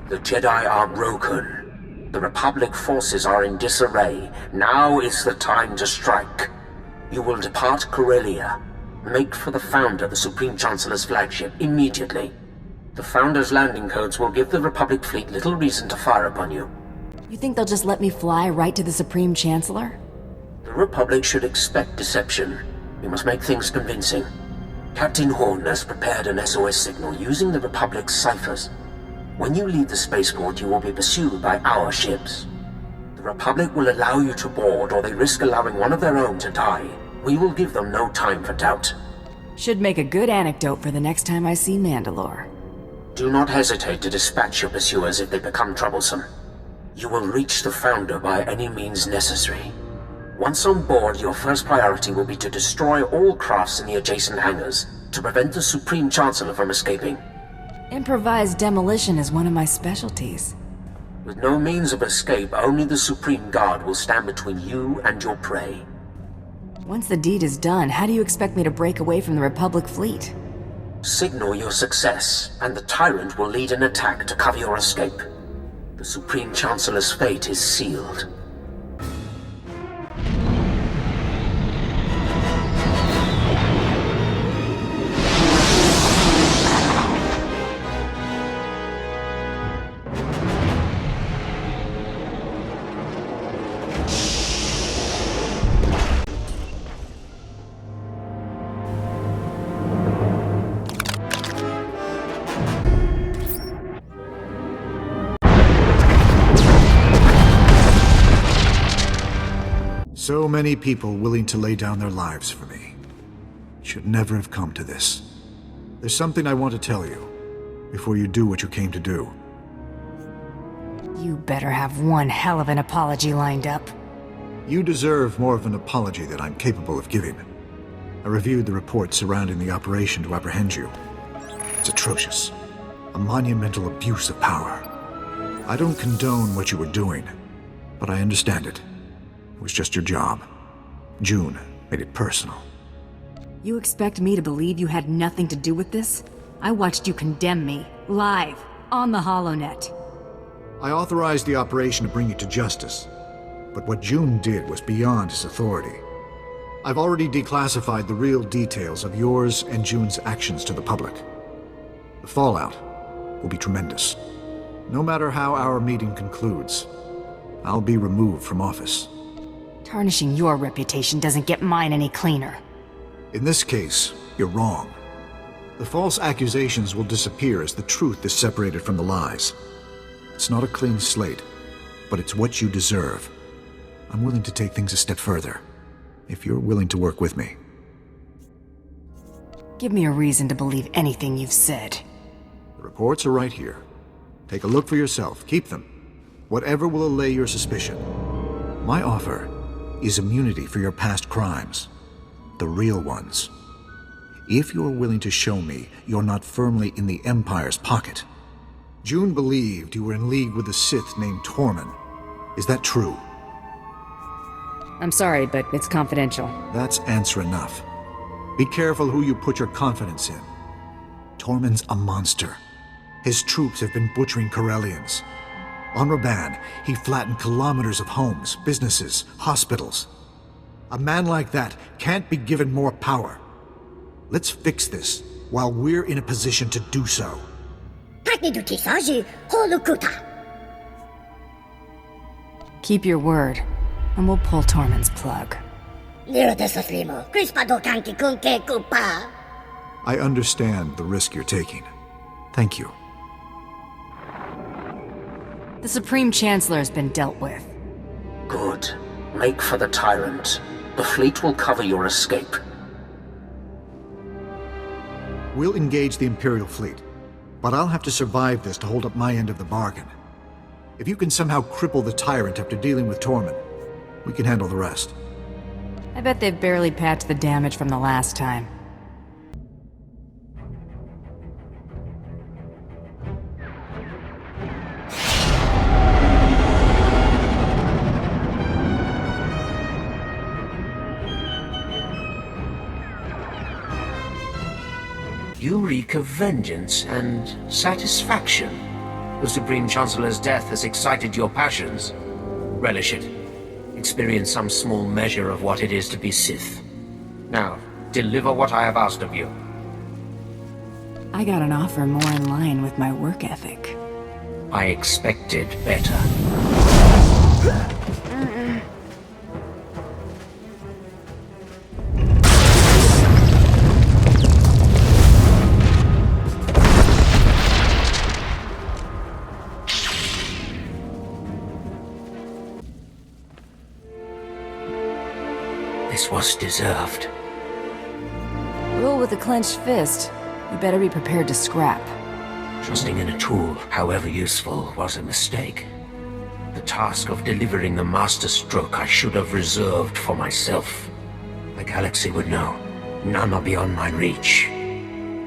The Jedi are broken. The Republic forces are in disarray. Now is the time to strike. You will depart Corellia. Make for the Founder, the Supreme Chancellor's flagship, immediately. The Founder's landing codes will give the Republic fleet little reason to fire upon you. You think they'll just let me fly right to the Supreme Chancellor? The Republic should expect deception. We must make things convincing. Captain Horn has prepared an SOS signal using the Republic's ciphers. When you leave the spaceport, you will be pursued by our ships. The Republic will allow you to board, or they risk allowing one of their own to die. We will give them no time for doubt. Should make a good anecdote for the next time I see Mandalore. Do not hesitate to dispatch your pursuers if they become troublesome. You will reach the Founder by any means necessary. Once on board, your first priority will be to destroy all crafts in the adjacent hangars, to prevent the Supreme Chancellor from escaping. Improvised demolition is one of my specialties. With no means of escape, only the Supreme Guard will stand between you and your prey. Once the deed is done, how do you expect me to break away from the Republic fleet? Signal your success, and the Tyrant will lead an attack to cover your escape. The Supreme Chancellor's fate is sealed. So many people willing to lay down their lives for me. Should never have come to this. There's something I want to tell you, before you do what you came to do. You better have one hell of an apology lined up. You deserve more of an apology than I'm capable of giving. I reviewed the reports surrounding the operation to apprehend you. It's atrocious. A monumental abuse of power. I don't condone what you were doing, but I understand it. It was just your job. June made it personal. You expect me to believe you had nothing to do with this? I watched you condemn me, live, on the HoloNet. I authorized the operation to bring you to justice, but what June did was beyond his authority. I've already declassified the real details of yours and June's actions to the public. The fallout will be tremendous. No matter how our meeting concludes, I'll be removed from office. Tarnishing your reputation doesn't get mine any cleaner. In this case, you're wrong. The false accusations will disappear as the truth is separated from the lies. It's not a clean slate, but it's what you deserve. I'm willing to take things a step further, if you're willing to work with me. Give me a reason to believe anything you've said. The reports are right here. Take a look for yourself. Keep them. Whatever will allay your suspicion. My offer is immunity for your past crimes. The real ones. If you're willing to show me you're not firmly in the Empire's pocket. June believed you were in league with a Sith named Tormund. Is that true? I'm sorry, but it's confidential. That's answer enough. Be careful who you put your confidence in. Tormund's a monster. His troops have been butchering Corellians. On Raban, he flattened kilometers of homes, businesses, hospitals. A man like that can't be given more power. Let's fix this while we're in a position to do so. Keep your word, and we'll pull Tormund's plug. I understand the risk you're taking. Thank you. The Supreme Chancellor has been dealt with. Good. Make for the Tyrant. The fleet will cover your escape. We'll engage the Imperial fleet, but I'll have to survive this to hold up my end of the bargain. If you can somehow cripple the Tyrant after dealing with Tormund, we can handle the rest. I bet they've barely patched the damage from the last time. You reek of vengeance and satisfaction. The Supreme Chancellor's death has excited your passions. Relish it. Experience some small measure of what it is to be Sith. Now, deliver what I have asked of you. I got an offer more in line with my work ethic. I expected better. This was deserved. Rule with a clenched fist. You better be prepared to scrap. Trusting in a tool, however useful, was a mistake. The task of delivering the master stroke I should have reserved for myself. The galaxy would know. None are beyond my reach.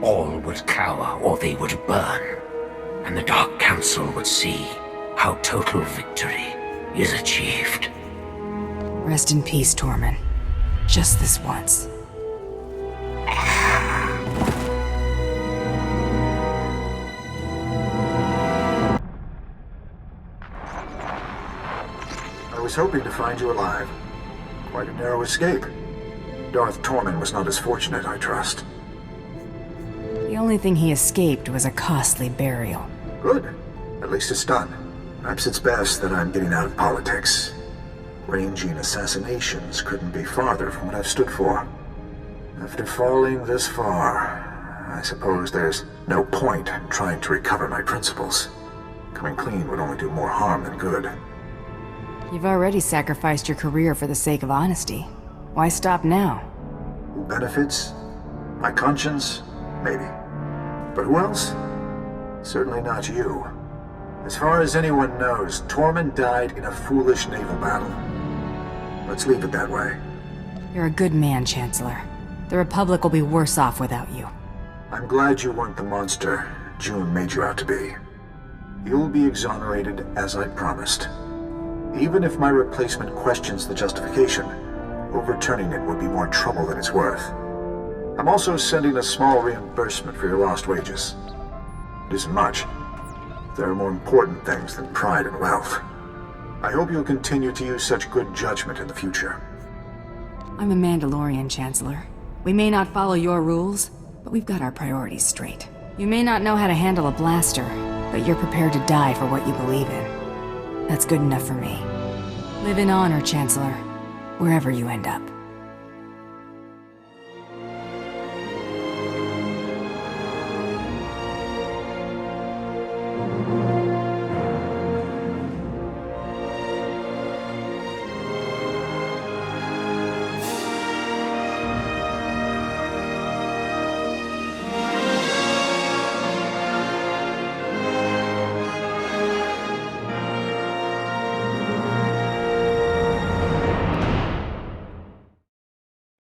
All would cower or they would burn. And the Dark Council would see how total victory is achieved. Rest in peace, Tormund. Just this once. I was hoping to find you alive. Quite a narrow escape. Darth Tormund was not as fortunate, I trust. The only thing he escaped was a costly burial. Good. At least it's done. Perhaps it's best that I'm getting out of politics. Ranging assassinations couldn't be farther from what I've stood for. After falling this far, I suppose there's no point in trying to recover my principles. Coming clean would only do more harm than good. You've already sacrificed your career for the sake of honesty. Why stop now? Who benefits? My conscience? Maybe. But who else? Certainly not you. As far as anyone knows, Tormund died in a foolish naval battle. Let's leave it that way. You're a good man, Chancellor. The Republic will be worse off without you. I'm glad you weren't the monster June made you out to be. You'll be exonerated as I promised. Even if my replacement questions the justification, overturning it would be more trouble than it's worth. I'm also sending a small reimbursement for your lost wages. It isn't much. There are more important things than pride and wealth. I hope you'll continue to use such good judgment in the future. I'm a Mandalorian, Chancellor. We may not follow your rules, but we've got our priorities straight. You may not know how to handle a blaster, but you're prepared to die for what you believe in. That's good enough for me. Live in honor, Chancellor, wherever you end up.